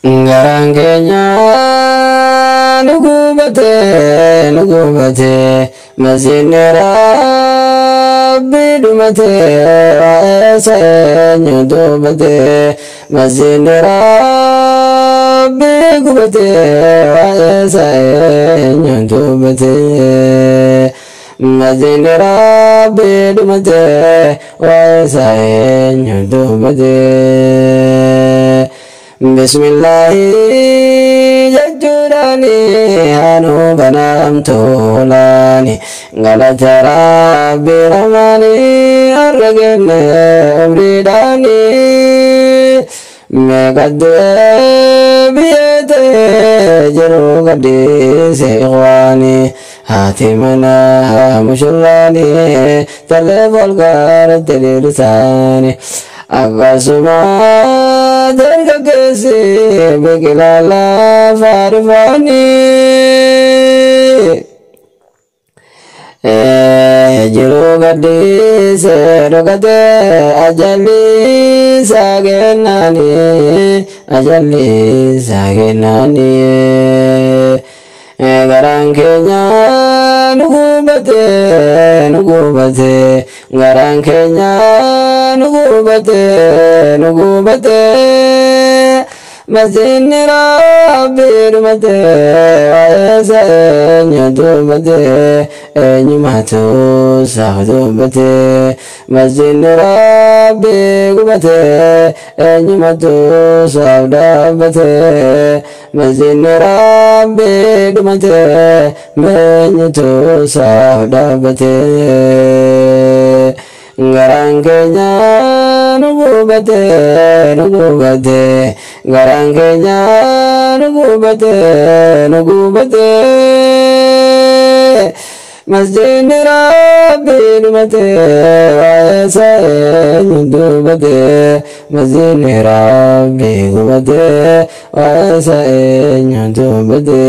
Garangenya nugubate mazinera bidumate asenyo dobate mazinera bigubate asenyo dobate mazinera bidumate asenyo dobate Bismillah jajurani anu banam tolani galatara biramani argene umridani megade biyete jero gade seikhwani hatimana mushallani talebol gar telirsani Agasuma tergagesi begilala farfani jirogadi serogade ajali sagenani Garangkenya nugubate Garangkenya nugubate Mazinira birmate Asenyo dubate Enyumatu sahdubate Mazinira bigubate Enyumatu sahdubate Mazinira bigubate Menyutu sahdubate Garangkenya nugubate Garangkenya nugubate Masjidira birmate Asenyo dubate Masjidira bigubate Asenyo dubate